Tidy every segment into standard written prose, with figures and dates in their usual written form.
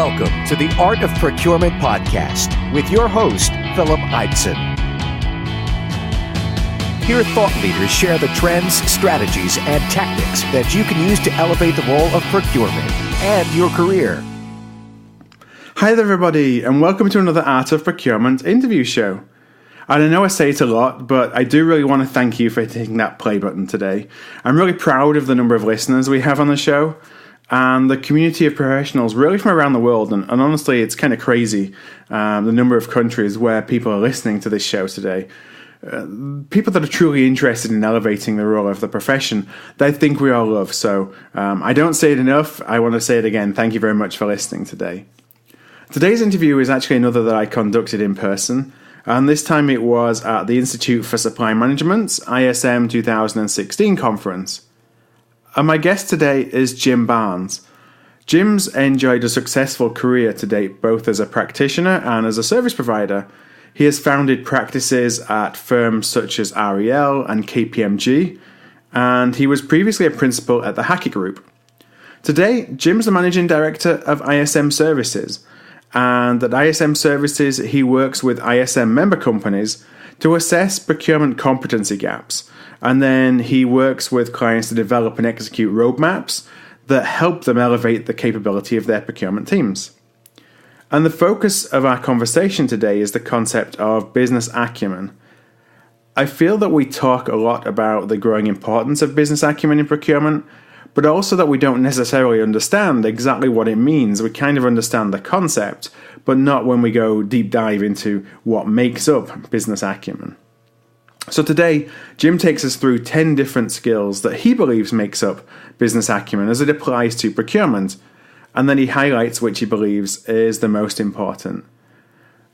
Welcome to the Art of Procurement podcast with your host, Philip Eidson. Here, thought leaders share the trends, strategies, and tactics that you can use to elevate the role of procurement and your career. Hi there, everybody, and welcome to another Art of Procurement interview show. And I know I say it a lot, but I do really want to thank you for hitting that play button today. I'm really proud of the number of listeners we have on the show, and the community of professionals really from around the world. And honestly, it's kind of crazy, the number of countries where people are listening to this show today. People that are truly interested in elevating the role of the profession that I think we all love. So I don't say it enough. I want to say it again. Thank you very much for listening today. Today's interview is actually another that I conducted in person. And this time it was at the Institute for Supply Management's ISM 2016 conference. And my guest today is Jim Barnes. Jim's enjoyed a successful career to date, both as a practitioner and as a service provider. He has founded practices at firms such as REL and KPMG, and he was previously a principal at the Hackett Group. Today, Jim's the managing director of ISM Services, and at ISM Services, he works with ISM member companies to assess procurement competency gaps. And then he works with clients to develop and execute roadmaps that help them elevate the capability of their procurement teams. And the focus of our conversation today is the concept of business acumen. I feel that we talk a lot about the growing importance of business acumen in procurement, but also that we don't necessarily understand exactly what it means. We kind of understand the concept, but not when we go deep dive into what makes up business acumen. So today, Jim takes us through 10 different skills that he believes makes up business acumen as it applies to procurement, and then he highlights which he believes is the most important.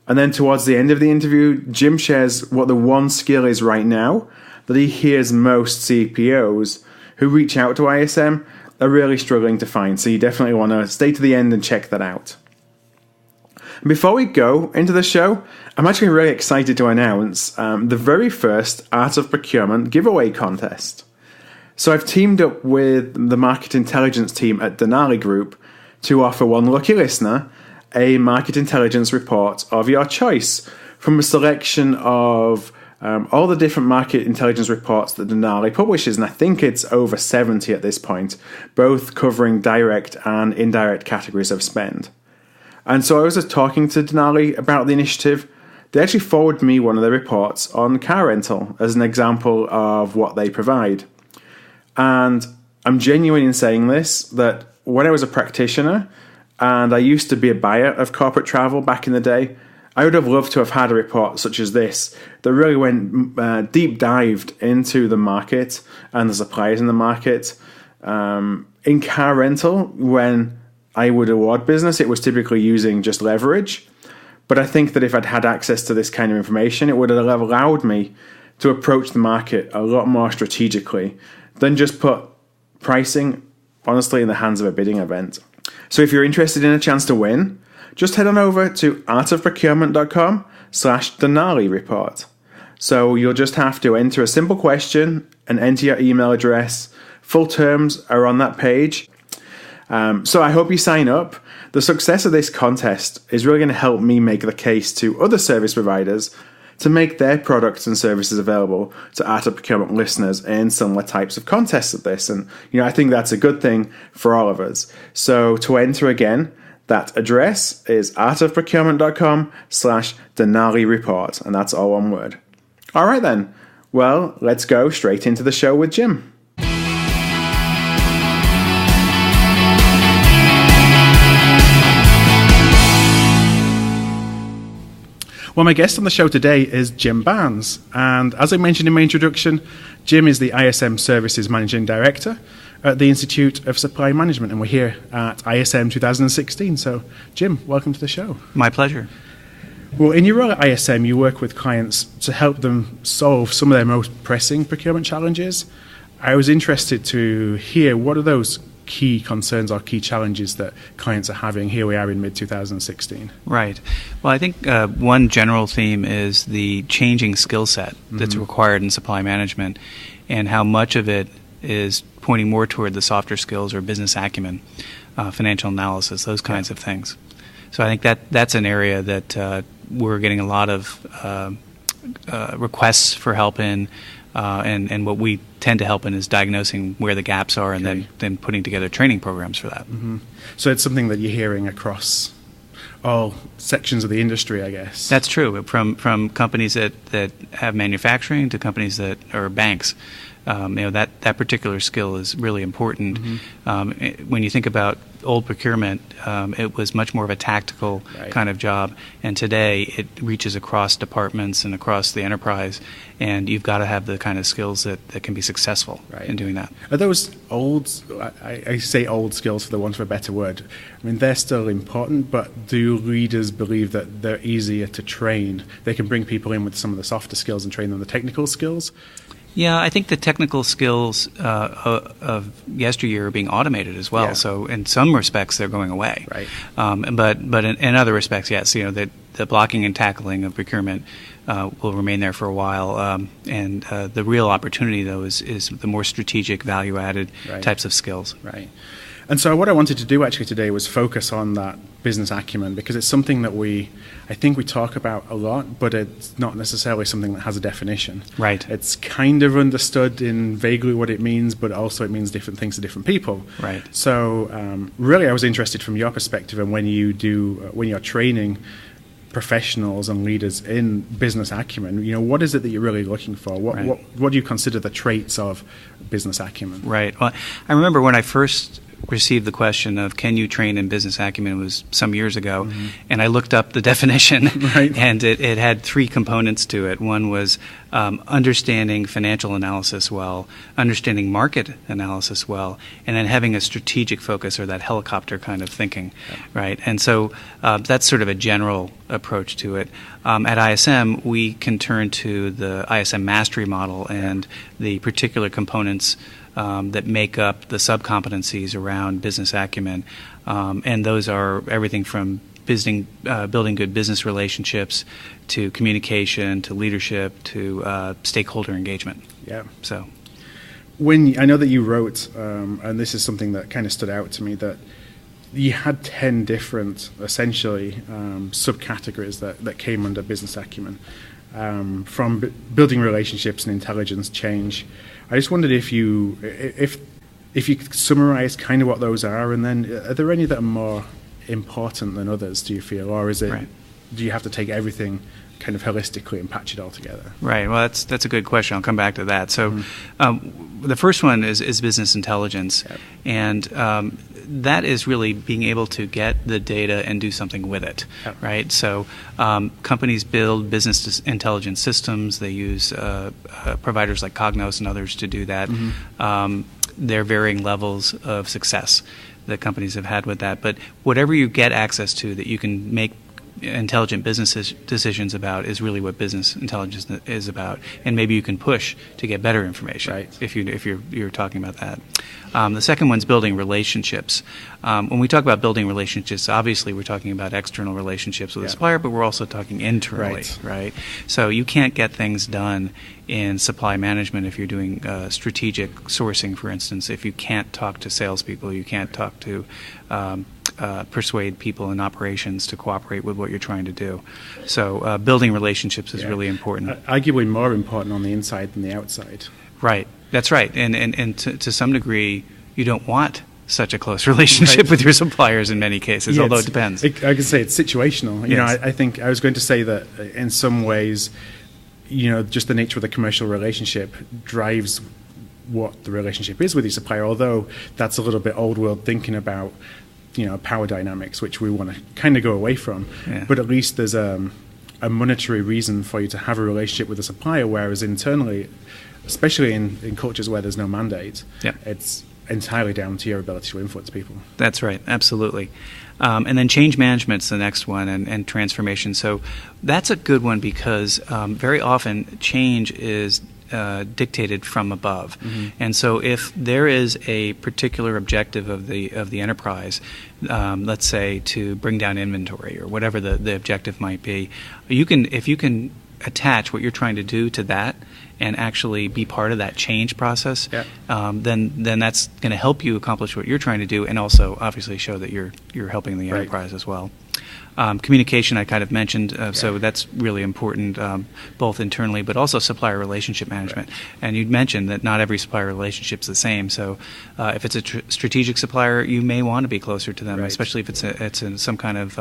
And then towards the end of the interview, Jim shares what the one skill is right now that he hears most CPOs who reach out to ISM are really struggling to find, so you definitely want to stay to the end and check that out. Before we go into the show, I'm actually really excited to announce the very first Art of Procurement giveaway contest. So I've teamed up with the market intelligence team at Denali Group to offer one lucky listener a market intelligence report of your choice from a selection of all the different market intelligence reports that Denali publishes, and I think it's over 70 at this point, both covering direct and indirect categories of spend. And so I was just talking to Denali about the initiative. They actually forwarded me one of their reports on car rental as an example of what they provide. And I'm genuine in saying this, that when I was a practitioner and I used to be a buyer of corporate travel back in the day, I would have loved to have had a report such as this that really went deep dived into the market and the suppliers in the market. In car rental, when I would award business, it was typically using just leverage. But I think that if I'd had access to this kind of information, it would have allowed me to approach the market a lot more strategically than just put pricing, honestly, in the hands of a bidding event. So if you're interested in a chance to win, just head on over to artofprocurement.com/Denali report. So you'll just have to enter a simple question and enter your email address. Full terms are on that page. So I hope you sign up. The success of this contest is really going to help me make the case to other service providers to make their products and services available to Art of Procurement listeners in similar types of contests of this. And I think that's a good thing for all of us. So to enter again, that address is artofprocurement.com/Denali report. And that's all one word. All right then. Well, let's go straight into the show with Jim. Well, my guest on the show today is Jim Barnes, and as I mentioned in my introduction, Jim is the ISM Services Managing Director at the Institute of Supply Management, and we're here at ISM 2016. So, Jim, welcome to the show. My pleasure. Well, in your role at ISM, you work with clients to help them solve some of their most pressing procurement challenges. I was interested to hear what are those key concerns or key challenges that clients are having. Here we are in mid-2016. Right. Well, I think one general theme is the changing skill set that's required in supply management and how much of it is pointing more toward the softer skills or business acumen, financial analysis, those kinds of things. So I think that's an area that we're getting a lot of requests for help in, and what we tend to help in is diagnosing where the gaps are, and then putting together training programs for that. Mm-hmm. So it's something that you're hearing across all sections of the industry, I guess. That's true. From companies that have manufacturing to companies that are banks. That particular skill is really important. Mm-hmm. When you think about old procurement, it was much more of a tactical kind of job, and today it reaches across departments and across the enterprise, and you've got to have the kind of skills that can be successful in doing that. Are those old, I say old skills for the want of a better word, I mean, they're still important, but do leaders believe that they're easier to train? They can bring people in with some of the softer skills and train them the technical skills? Yeah, I think the technical skills of yesteryear are being automated as well. Yeah. So in some respects, they're going away. Right. But in other respects, yes. The blocking and tackling of procurement will remain there for a while. And the real opportunity, though, is the more strategic, value-added types of skills. Right. And so what I wanted to do actually today was focus on that business acumen, because it's something that I think we talk about a lot, but it's not necessarily something that has a definition. Right. It's kind of understood in vaguely what it means, but also it means different things to different people. Right. So really I was interested from your perspective, and when you're training professionals and leaders in business acumen, what is it that you're really looking for? What do you consider the traits of business acumen? Right. Well, I remember when I first received the question of can you train in business acumen, it was some years ago, mm-hmm. and I looked up the definition, and it had three components to it. One was understanding financial analysis well, understanding market analysis well, and then having a strategic focus, or that helicopter kind of thinking, right? And so that's sort of a general approach to it. At ISM, we can turn to the ISM mastery model and the particular components that make up the sub-competencies around business acumen. And those are everything from building good business relationships to communication to leadership to stakeholder engagement. Yeah. So, I know that you wrote, and this is something that kind of stood out to me, that you had 10 different, essentially, subcategories that came under business acumen, from building relationships and intelligence, change. I just wondered if you could summarize kind of what those are, and then are there any that are more important than others, do you feel, or is it do you have to take everything kind of holistically and patch it all together? Right. Well, that's a good question. I'll come back to that. So the first one is business intelligence, and that is really being able to get the data and do something with it, right? So companies build business intelligence systems. They use providers like Cognos and others to do that. Mm-hmm. There are varying levels of success that companies have had with that. But whatever you get access to that you can make intelligent business decisions about is really what business intelligence is about, and maybe you can push to get better information if you're talking about that. The second one's building relationships. When we talk about building relationships, obviously we're talking about external relationships with a supplier, but we're also talking internally, right? So you can't get things done in supply management if you're doing strategic sourcing, for instance. If you can't talk to salespeople, you can't talk to persuade people in operations to cooperate with what you're trying to do. So building relationships is really important. Arguably more important on the inside than the outside. Right. That's right. And to some degree, you don't want such a close relationship with your suppliers in many cases, although it depends. I can say it's situational. You know, I think I was going to say that in some ways, just the nature of the commercial relationship drives what the relationship is with your supplier, although that's a little bit old world thinking about, power dynamics, which we want to kind of go away from. Yeah. But at least there's a monetary reason for you to have a relationship with a supplier, whereas internally, especially in cultures where there's no mandate, it's entirely down to your ability to influence people. That's right, absolutely. And then change management's the next one, and transformation. So that's a good one because very often change is dictated from above. Mm-hmm. And so if there is a particular objective of the enterprise, let's say to bring down inventory or whatever the objective might be, if you can attach what you're trying to do to that and actually be part of that change process, then that's going to help you accomplish what you're trying to do, and also obviously show that you're helping the enterprise as well. Communication, I kind of mentioned, so that's really important, both internally, but also supplier relationship management. Right. And you'd mentioned that not every supplier relationship's the same. So if it's a strategic supplier, you may want to be closer to them, Right. especially if it's in some kind of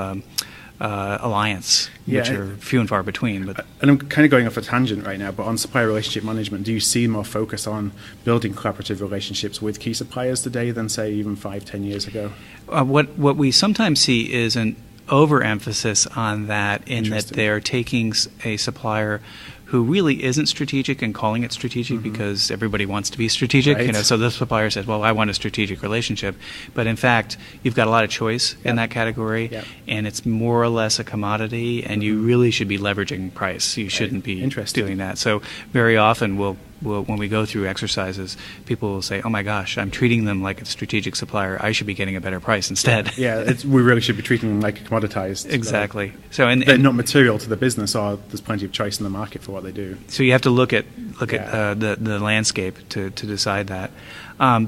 alliance, Yeah, which are few and far between. But And I'm kind of going off a tangent right now, but on supplier relationship management, do you see more focus on building collaborative relationships with key suppliers today than, say, even 5-10 years ago? what we sometimes see is an overemphasis on that, in that they're taking a supplier who really isn't strategic and calling it strategic because everybody wants to be strategic. Right. So the supplier says, well, I want a strategic relationship. But in fact, you've got a lot of choice in that category, and it's more or less a commodity, and you really should be leveraging price. You shouldn't be doing that. So very often when we go through exercises, people will say, oh my gosh, I'm treating them like a strategic supplier. I should be getting a better price instead. We really should be treating them like commoditized. Exactly. So they're not material to the business, or there's plenty of choice in the market for what they do. So you have to look at the landscape to decide that.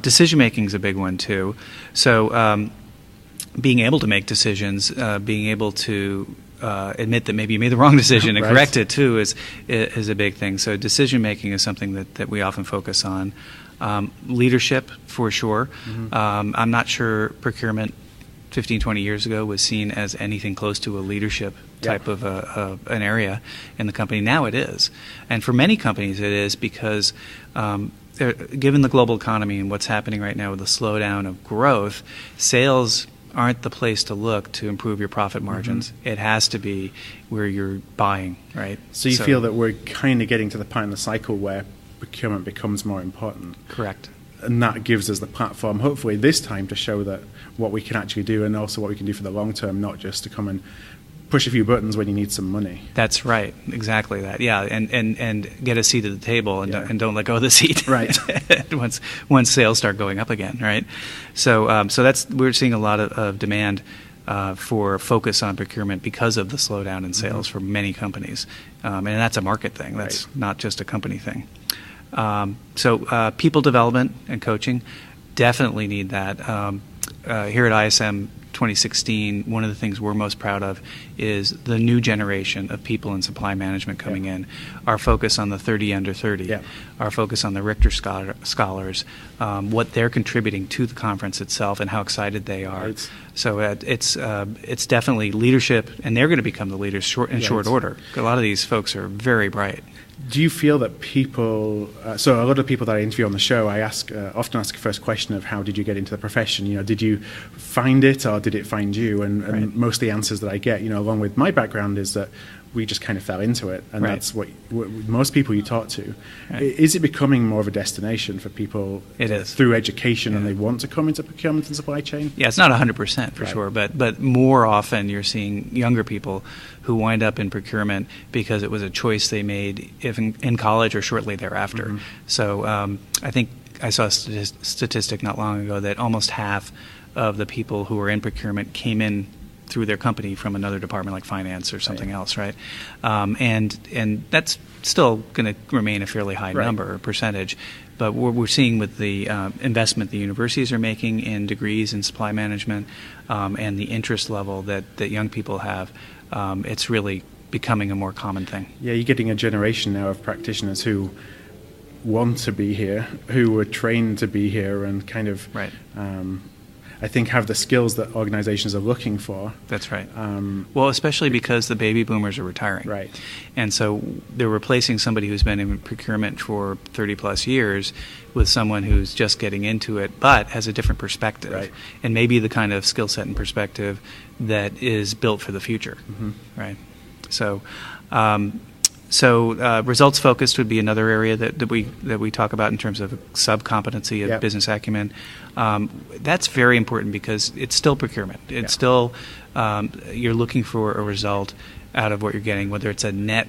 Decision making is a big one too. So being able to make decisions, being able to admit that maybe you made the wrong decision and correct it too is a big thing. So decision making is something that we often focus on. Leadership, for sure. I'm not sure procurement 15, 20 years ago was seen as anything close to a leadership type of an area in the company. Now it is. And for many companies it is, because given the global economy and what's happening right now with the slowdown of growth, sales aren't the place to look to improve your profit margins. It has to be where you're buying, right? So you feel that we're kind of getting to the point in the cycle where procurement becomes more important. Correct. And that gives us the platform, hopefully this time, to show that what we can actually do, and also what we can do for the long term, not just to come and push a few buttons when you need some money. That's right. Exactly that. Yeah, and get a seat at the table, and don't let go of the seat. Right. once sales start going up again, right? So that's, we're seeing a lot of demand for focus on procurement because of the slowdown in sales for many companies, and that's a market thing. That's not just a company thing. So people development and coaching definitely need that. Here at ISM 2016, one of the things we're most proud of is the new generation of people in supply management coming in. Our focus on the 30 under 30, our focus on the Richter scholars, what they're contributing to the conference itself, and how excited they are. Right. So it's definitely leadership, and they're going to become the leaders in short order. A lot of these folks are very bright. Do you feel that people, so a lot of people that I interview on the show, I often ask the first question of how did you get into the profession? Did you find it or did it find you? And most of the answers that I get, along with my background, is that we just kind of fell into it, and that's what most people you talk to. Is it becoming more of a destination for people? It is. Through education, and they want to come into procurement and supply chain? Yeah, it's not 100% for sure, but more often you're seeing younger people who wind up in procurement because it was a choice they made if in college or shortly thereafter. So I think I saw a statistic not long ago that almost half of the people who were in procurement came in through their company from another department like finance or something else, right? And that's still going to remain a fairly high number or percentage. But what we're seeing with the investment the universities are making in degrees in supply management and the interest level that young people have, it's really becoming a more common thing. Yeah, you're getting a generation now of practitioners who want to be here, who were trained to be here, and kind of I think have the skills that organizations are looking for. That's right. Well, especially because the baby boomers are retiring. Right. And so they're replacing somebody who's been in procurement for 30 plus years with someone who's just getting into it but has a different perspective. Right. And maybe the kind of skill set and perspective that is built for the future. Right. So results focused would be another area that we talk about in terms of sub-competency of business acumen. That's very important because it's still procurement. It's still you're looking for a result out of what you're getting, whether it's a net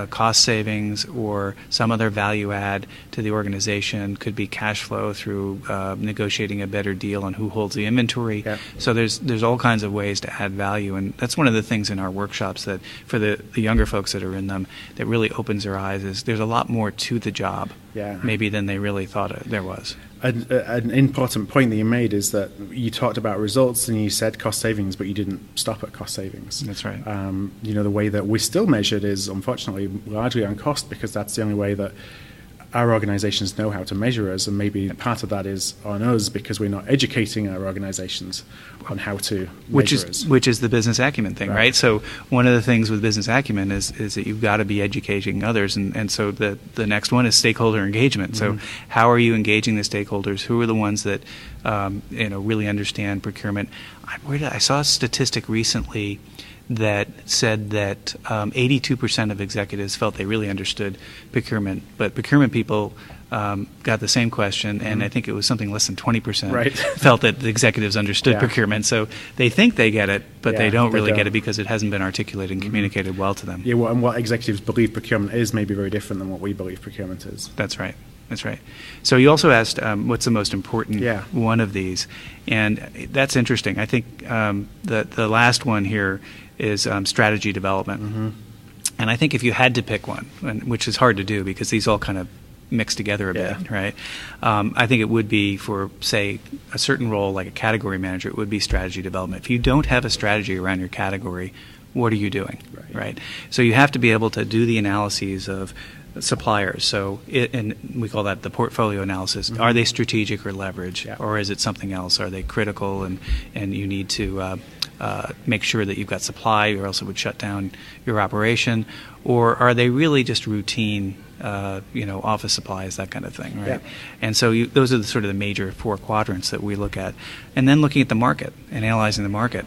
cost savings or some other value add to the organization. Could be cash flow through negotiating a better deal on who holds the inventory. So there's all kinds of ways to add value, and that's one of the things in our workshops that for the younger folks that are in them that really opens their eyes is there's a lot more to the job maybe than they really thought there was. An important point that you made is that you talked about results and you said cost savings, but you didn't stop at cost savings. That's right. The way that we're still measured is unfortunately largely on cost, because that's the only way that our organizations know how to measure us, and maybe part of that is on us because we're not educating our organizations on how to measure us. Which is the business acumen thing, right? So one of the things with business acumen is that you've got to be educating others, and so the next one is stakeholder engagement. So how are you engaging the stakeholders? Who are the ones that really understand procurement? I saw a statistic recently that said that 82% of executives felt they really understood procurement, but procurement people got the same question, and I think it was something less than 20% felt that the executives understood procurement. So they think they get it, but they don't really get it because it hasn't been articulated and communicated well to them. Yeah, and what executives believe procurement is may be very different than what we believe procurement is. That's right. That's right. So you also asked what's the most important one of these, and that's interesting. I think the last one here is strategy development. And I think if you had to pick one, which is hard to do because these all kind of mix together a bit, right? I think it would be for, say, a certain role like a category manager, it would be strategy development. If you don't have a strategy around your category, what are you doing, right? So you have to be able to do the analyses of suppliers. So, and we call that the portfolio analysis. Are they strategic or leverage, or is it something else? Are they critical, and you need to make sure that you've got supply, or else it would shut down your operation? Or are they really just routine, office supplies, that kind of thing, right? And so those are sort of the major 4 quadrants that we look at. And then looking at the market and analyzing the market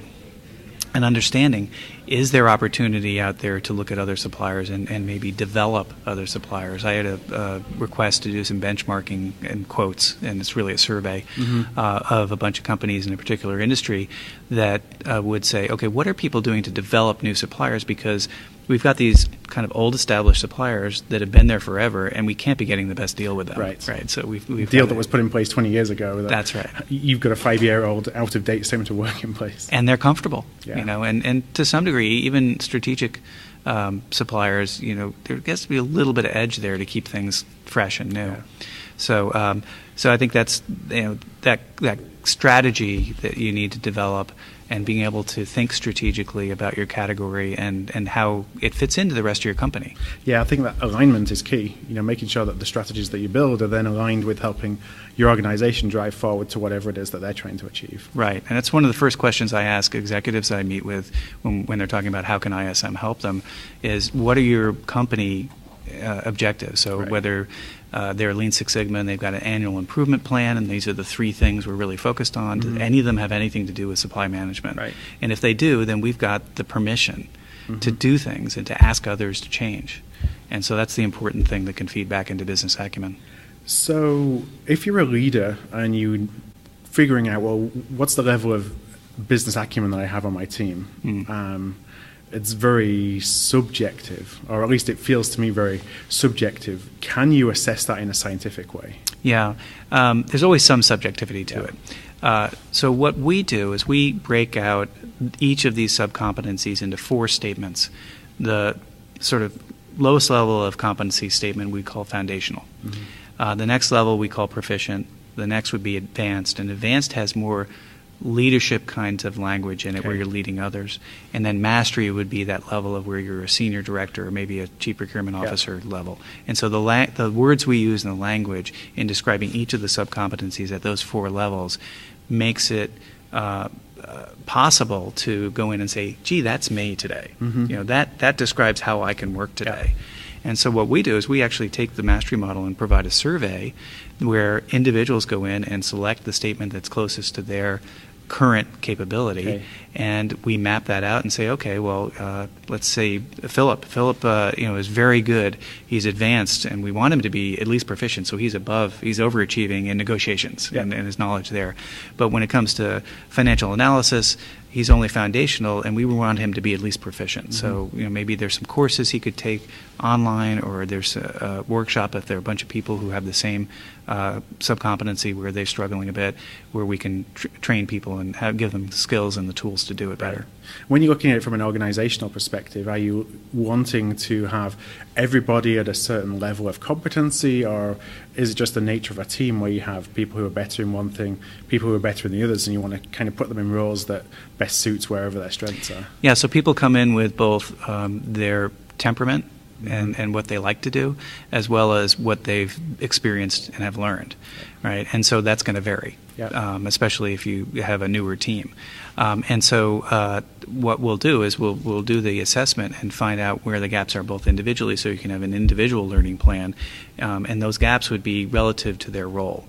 and understanding, is there opportunity out there to look at other suppliers and maybe develop other suppliers? I had a request to do some benchmarking in quotes, and it's really a survey of a bunch of companies in a particular industry that would say, okay, what are people doing to develop new suppliers? Because we've got these kind of old established suppliers that have been there forever, and we can't be getting the best deal with them. Right. So we've deal that was put in place 20 years ago. That's right. You've got a 5-year-old out-of-date statement of work in place, and they're comfortable. And to some degree, even strategic suppliers, there gets to be a little bit of edge there to keep things fresh and new. So I think that's that strategy that you need to develop, and being able to think strategically about your category and how it fits into the rest of your company. Yeah, I think that alignment is key. Making sure that the strategies that you build are then aligned with helping your organization drive forward to whatever it is that they're trying to achieve. Right, and it's one of the first questions I ask executives I meet with when they're talking about how can ISM help them is, what are your company objectives? So whether they're Lean Six Sigma and they've got an annual improvement plan, and these are the 3 things we're really focused on. Do any of them have anything to do with supply management? And if they do, then we've got the permission to do things and to ask others to change. And so that's the important thing that can feed back into business acumen. So if you're a leader and you're figuring out, well, what's the level of business acumen that I have on my team? It's very subjective, or at least it feels to me very subjective. Can you assess that in a scientific way? Yeah, there's always some subjectivity to it. So what we do is we break out each of these subcompetencies into 4 statements. The sort of lowest level of competency statement we call foundational. The next level we call proficient. The next would be advanced, and advanced has more leadership kinds of language in it, where you're leading others. And then mastery would be that level of where you're a senior director or maybe a chief procurement officer level. And so the words we use in the language in describing each of the subcompetencies at those 4 levels makes it possible to go in and say, gee, that's me today. That describes how I can work today. And so what we do is we actually take the mastery model and provide a survey where individuals go in and select the statement that's closest to their current capability, and we map that out and say, okay, well, let's say Philip is very good, he's advanced, and we want him to be at least proficient, so he's overachieving in negotiations and his knowledge there. But when it comes to financial analysis, he's only foundational, and we want him to be at least proficient. So maybe there's some courses he could take online, or there's a workshop if there are a bunch of people who have the same subcompetency where they're struggling a bit, where we can train people and give them the skills and the tools to do it better. When you're looking at it from an organizational perspective, are you wanting to have everybody at a certain level of competency, or is it just the nature of a team where you have people who are better in one thing, people who are better in the others, and you want to kind of put them in roles that best suits wherever their strengths are? Yeah, so people come in with both their temperament and what they like to do, as well as what they've experienced and have learned, right? And so that's going to vary, especially if you have a newer team. And so what we'll do is we'll do the assessment and find out where the gaps are both individually, so you can have an individual learning plan, and those gaps would be relative to their role.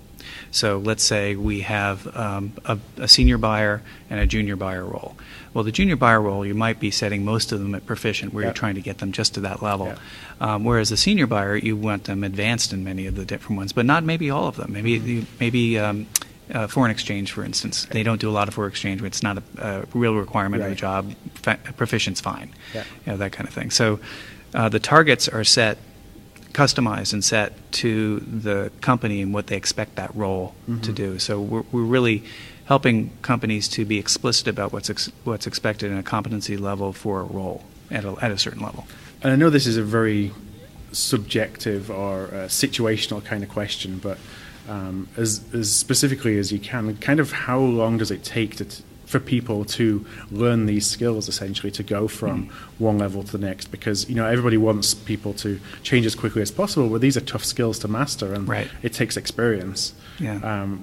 So let's say we have a senior buyer and a junior buyer role. Well, the junior buyer role, you might be setting most of them at proficient, where you're trying to get them just to that level. Whereas the senior buyer, you want them advanced in many of the different ones, but not maybe all of them. Maybe foreign exchange, for instance. They don't do a lot of foreign exchange. It's not a real requirement of the job. Proficient's fine. That kind of thing. So the targets are set, customized and set to the company and what they expect that role to do. So we're really helping companies to be explicit about what's expected in a competency level for a role at a certain level. And I know this is a very subjective or situational kind of question, but as specifically as you can, kind of how long does it take for people to learn these skills, essentially, to go from one level to the next? Because everybody wants people to change as quickly as possible, but these are tough skills to master, and it takes experience.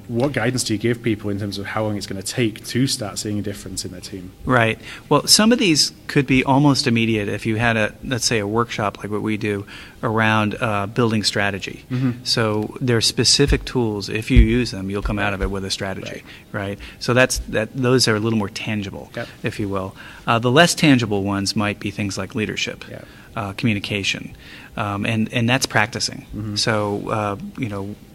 What guidance do you give people in terms of how long it's going to take to start seeing a difference in their team? Right. Well, some of these could be almost immediate if you had let's say a workshop like what we do around building strategy. So there are specific tools. If you use them, you'll come out of it with a strategy, right? So those are a little more tangible, if you will. The less tangible ones might be things like leadership, communication, and that's practicing. So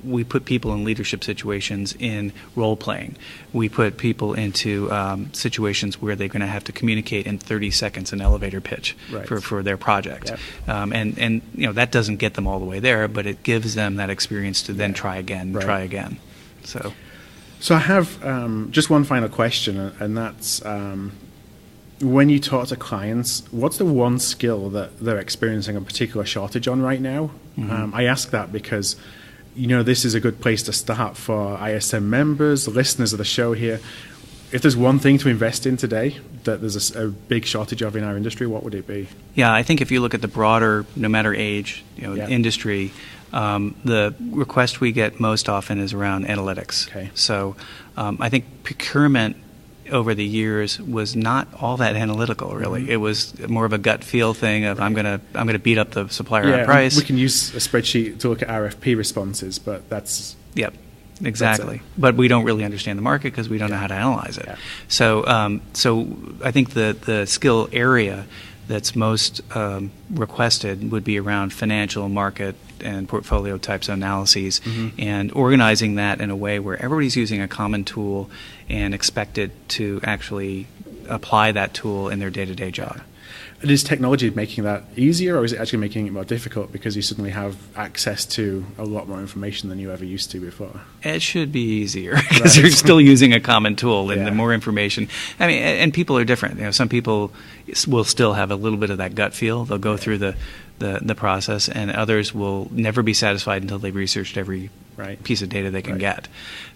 we put people in leadership situations in role playing. We put people into situations where they're going to have to communicate in 30 seconds an elevator pitch for their project, and that doesn't get them all the way there, but it gives them that experience to then try again, try again. So I have just one final question, and that's when you talk to clients, what's the one skill that they're experiencing a particular shortage on right now? I ask that because this is a good place to start for ISM members, listeners of the show here. If there's one thing to invest in today that there's a big shortage of in our industry, what would it be? Yeah, I think if you look at the broader, no matter age, industry, the request we get most often is around analytics. So I think procurement over the years was not all that analytical, really. It was more of a gut feel thing of I'm gonna beat up the supplier on price. We can use a spreadsheet to look at RFP responses, but that's exactly. But we don't really understand the market because we don't know how to analyze it. So I think the skill area that's most requested would be around financial, market, and portfolio types of analyses, and organizing that in a way where everybody's using a common tool and expected to actually apply that tool in their day-to-day job. And is technology making that easier, or is it actually making it more difficult because you suddenly have access to a lot more information than you ever used to before? It should be easier because you're still using a common tool, and the more information. I mean, and people are different. Some people will still have a little bit of that gut feel. They'll go through the process, and others will never be satisfied until they've researched every piece of data they can get.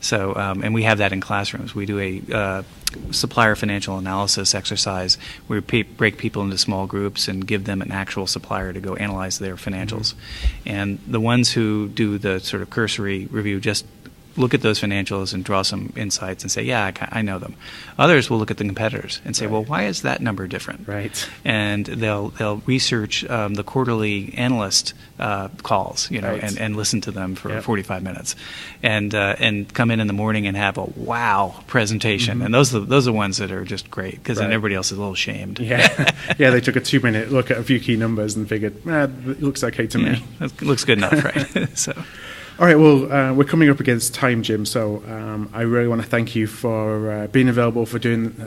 So, and we have that in classrooms. We do a supplier financial analysis exercise where we break people into small groups and give them an actual supplier to go analyze their financials. And the ones who do the sort of cursory review just look at those financials and draw some insights and say, yeah, I know them. Others will look at the competitors and say, well, why is that number different? And they'll research the quarterly analyst calls, and listen to them for 45 minutes, and come in the morning and have a wow presentation. And those are the ones that are just great because then everybody else is a little shamed. They took a 2-minute look at a few key numbers and figured, it looks okay to me. It looks good enough, right? So. All right, well, we're coming up against time, Jim, so I really want to thank you for being available for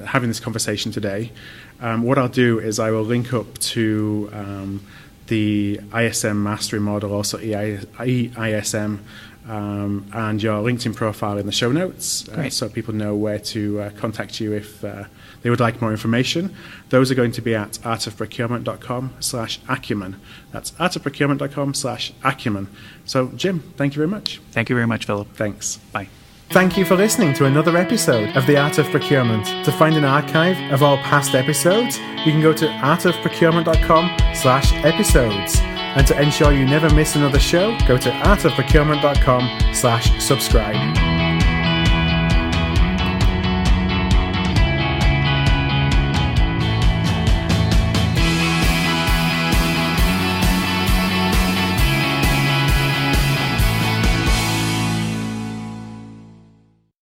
having this conversation today. What I'll do is I will link up to the ISM Mastery Model, also EISM, and your LinkedIn profile in the show notes, so people know where to contact you if they would like more information. Those are going to be at artofprocurement.com/acumen. That's artofprocurement.com/acumen. So, Jim, thank you very much. Thank you very much, Philip. Thanks. Bye. Thank you for listening to another episode of The Art of Procurement. To find an archive of all past episodes, you can go to artofprocurement.com/episodes. And to ensure you never miss another show, go to artofprocurement.com/subscribe.